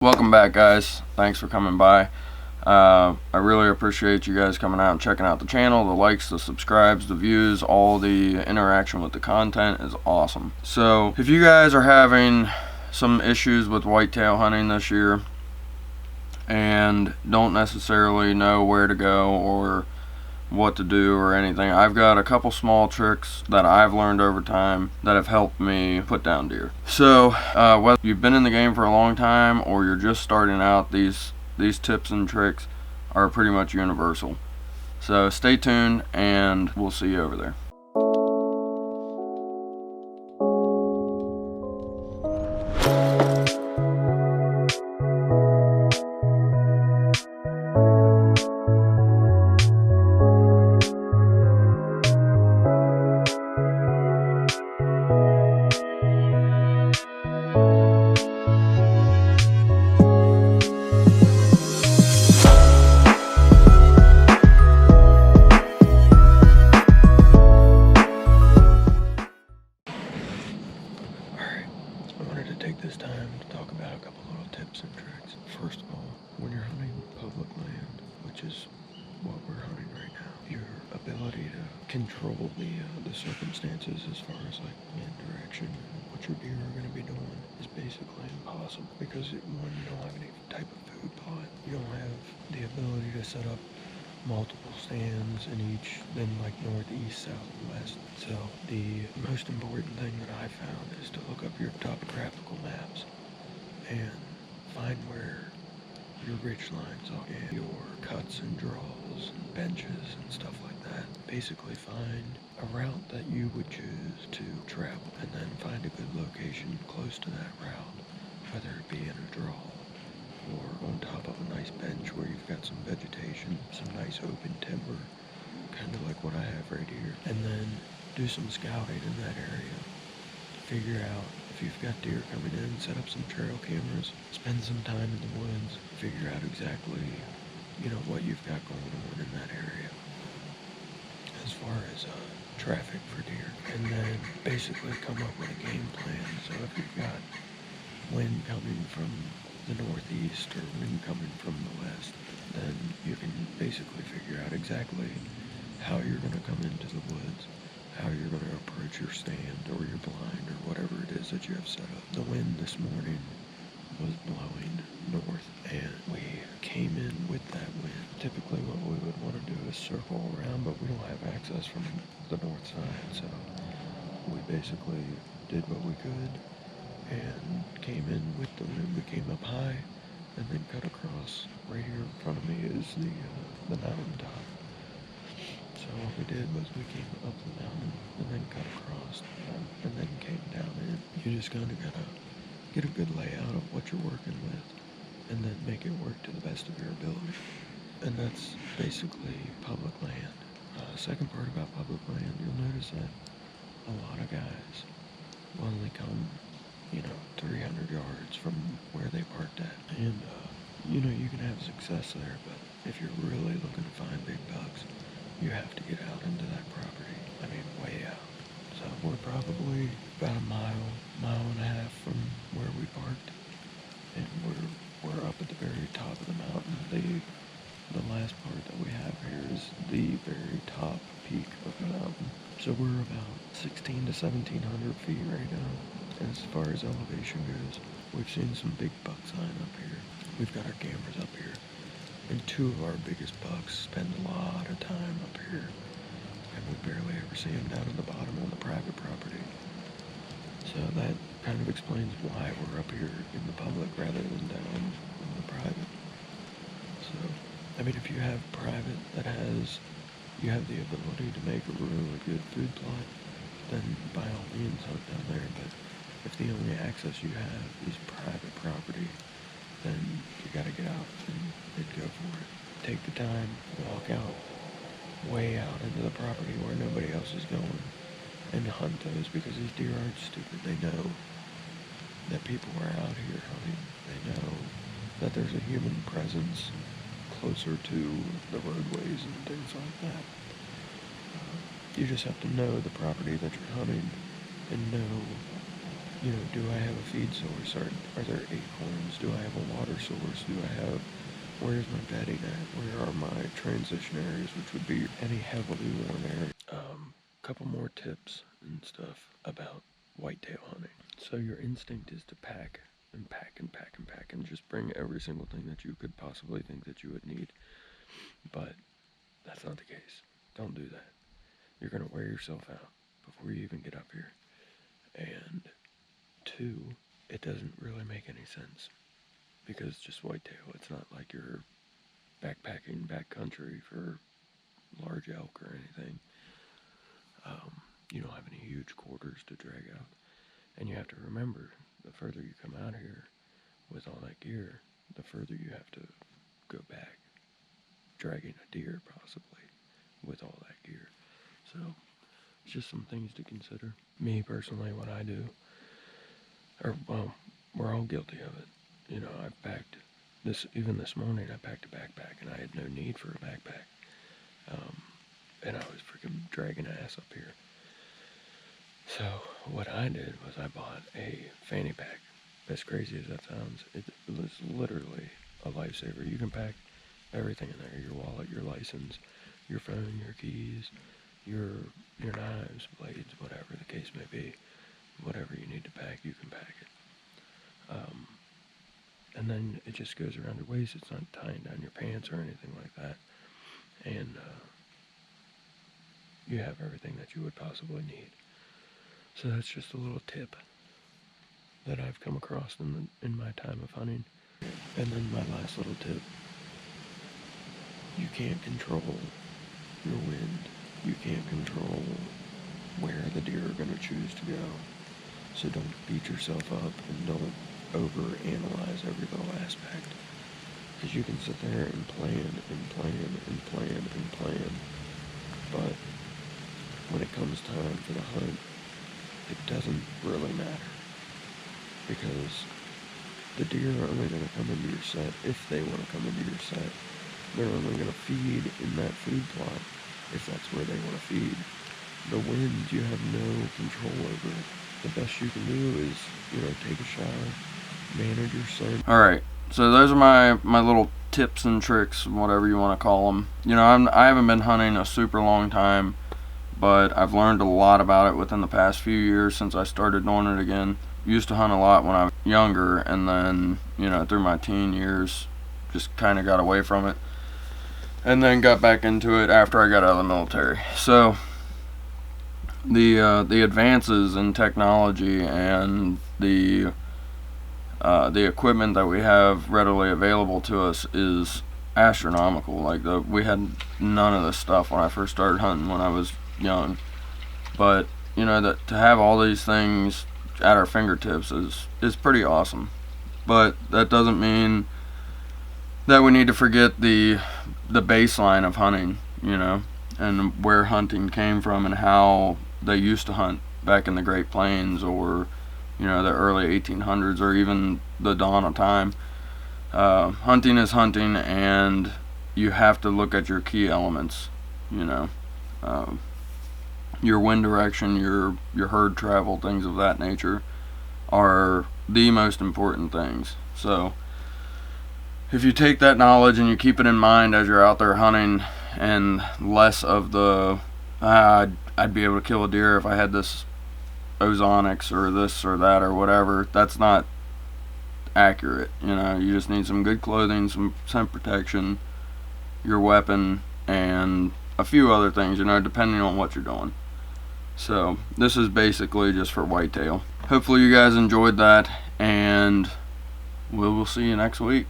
Welcome back, guys. Thanks for coming by. I really appreciate you guys coming out and checking out the channel. The likes, the subscribes, the views, all the interaction with the content is awesome. So if you guys are having some issues with whitetail hunting this year and don't necessarily know where to go or what to do or anything, I've got a couple small tricks that I've learned over time that have helped me put down deer. So whether you've been in the game for a long time or you're just starting out, these tips and tricks are pretty much universal. So stay tuned and we'll see you over there. Take this time to talk about a couple little tips and tricks. First of all, when you're hunting public land, which is what we're hunting right now, your ability to control the circumstances as far as like wind direction and what your deer are going to be doing is basically impossible because one, you don't have any type of food plot. You don't have the ability to set up multiple stands in each, then like northeast, south, and west. So the most important thing that I found is to look up your topographical maps and find where your ridge lines are and your cuts and draws and benches and stuff like that. Basically find a route that you would choose to travel and then find a good location close to that route, whether it be in a draw or on top of a nice bench where you've got some vegetation, some nice open timber, kind of like what I have right here. And then do some scouting in that area. Figure out if you've got deer coming in, set up some trail cameras, spend some time in the woods, figure out exactly, what you've got going on in that area as far as traffic for deer. And then basically come up with a game plan. So if you've got wind coming from the northeast or wind coming from the west, then you can basically figure out exactly how you're going to come into the woods, how you're going to approach your stand or your blind or whatever it is that you have set up. The wind this morning was blowing north and we came in with that wind. Typically what we would want to do is circle around, but we don't have access from the north side, so we basically did what we could and came in with the wind. We came up high and then cut across. Right here in front of me is the mountain top. So what we did was we came up the mountain and then cut across and then came down in. You just kind of gotta get a good layout of what you're working with and then make it work to the best of your ability. And that's basically public land. Second part about public land, you'll notice that a lot of guys will only come 300 yards from where they parked at. And, you can have success there, but if you're really looking to find big bucks, you have to get out into that property. I mean, way out. So we're probably about a mile and a half from where we parked. And we're up at the very top of the mountain. The last part that we have here is the very top peak of the mountain. So we're about 16 to 1700 feet right now. As far as elevation goes, we've seen some big bucks sign up here. We've got our cameras up here, and two of our biggest bucks spend a lot of time up here, and we barely ever see them down at the bottom on the private property. So that kind of explains why we're up here in the public rather than down in the private. So, I mean, if you have private you have the ability to make a really good food plot, then by all means hunt down there. But if the only access you have is private property, then you gotta get out and go for it. Take the time, walk out, way out into the property where nobody else is going, and hunt those, because these deer aren't stupid. They know that people are out here hunting. They know that there's a human presence closer to the roadways and things like that. You just have to know the property that you're hunting and know You know, do I have a feed source? Are there acorns? Do I have a water source? Where's my bedding at? Where are my transition areas, which would be any heavily worn area? Couple more tips and stuff about whitetail hunting. So your instinct is to pack and pack and pack and pack and just bring every single thing that you could possibly think that you would need. But that's not the case. Don't do that. You're going to wear yourself out before you even get up here. And two, it doesn't really make any sense because it's just whitetail. It's not like you're backpacking backcountry for large elk or anything. You don't have any huge quarters to drag out. And you have to remember, the further you come out here with all that gear, the further you have to go back, dragging a deer possibly with all that gear. So it's just some things to consider. Me personally, what I do, well, we're all guilty of it. You know, I've packed even this morning I packed a backpack and I had no need for a backpack. And I was freaking dragging ass up here. So what I did was I bought a fanny pack. As crazy as that sounds, it was literally a lifesaver. You can pack everything in there: your wallet, your license, your phone, your keys, your knives, blades, whatever the case may be. Whatever you need to pack, you can pack it. And then it just goes around your waist. It's not tying down your pants or anything like that. And you have everything that you would possibly need. So that's just a little tip that I've come across in my time of hunting. And then my last little tip: you can't control your wind. You can't control where the deer are going to choose to go. So don't beat yourself up and don't overanalyze every little aspect. Because you can sit there and plan and plan and plan and plan. But when it comes time for the hunt, it doesn't really matter. Because the deer are only going to come into your set if they want to come into your set. They're only going to feed in that food plot if that's where they want to feed. The wind, you have no control over it. The best you can do is, take a shower, manage your scent. Alright, so those are my little tips and tricks, whatever you want to call them. I haven't been hunting a super long time, but I've learned a lot about it within the past few years since I started doing it again. Used to hunt a lot when I was younger, and then, through my teen years, just kind of got away from it. And then got back into it after I got out of the military. So the advances in technology and the equipment that we have readily available to us is astronomical. Like we had none of this stuff when I first started hunting when I was young. But that to have all these things at our fingertips is pretty awesome. But that doesn't mean that we need to forget the baseline of hunting, and where hunting came from and how they used to hunt back in the Great Plains or the early 1800s or even the dawn of time. Hunting is hunting, and you have to look at your key elements. Your wind direction, your herd travel, things of that nature are the most important things. So if you take that knowledge and you keep it in mind as you're out there hunting, and less of the I'd be able to kill a deer if I had this ozonics or this or that or whatever, that's not accurate. You just need some good clothing, some scent protection, your weapon, and a few other things, depending on what you're doing. So this is basically just for whitetail. Hopefully you guys enjoyed that, and we'll see you next week.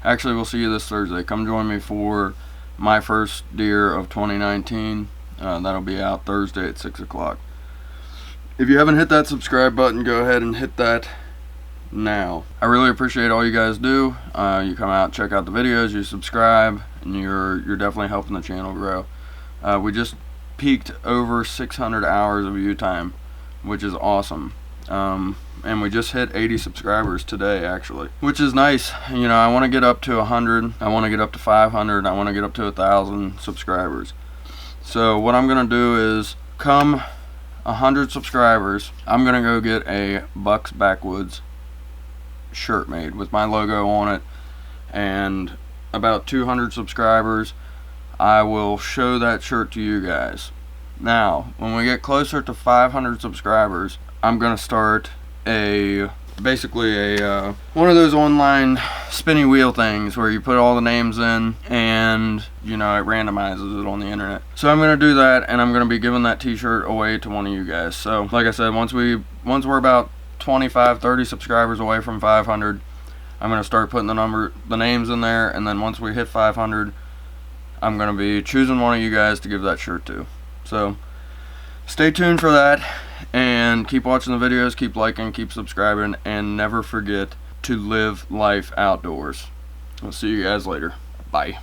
Actually, we'll see you this Thursday. Come join me for my first deer of 2019. That'll be out Thursday at 6 o'clock. If you haven't hit that subscribe button, go ahead and hit that now. I really appreciate all you guys do. You come out, check out the videos, you subscribe, and you're definitely helping the channel grow. We just peaked over 600 hours of view time, which is awesome. And we just hit 80 subscribers today, actually, which is nice. I want to get up to 100, I want to get up to 500, I want to get up to 1,000 subscribers. So what I'm gonna do is come 100 subscribers, I'm gonna go get a Bucks Backwoods shirt made with my logo on it. And about 200 subscribers, I will show that shirt to you guys. Now, when we get closer to 500 subscribers, I'm gonna start basically a one of those online spinny wheel things where you put all the names in and it randomizes it on the internet. So I'm gonna do that, and I'm gonna be giving that t-shirt away to one of you guys. So like I said, once we're about 25-30 subscribers away from 500, I'm gonna start putting the names in there, and then once we hit 500, I'm gonna be choosing one of you guys to give that shirt to. So stay tuned for that, and keep watching the videos, keep liking, keep subscribing, and never forget to live life outdoors. I'll see you guys later. Bye.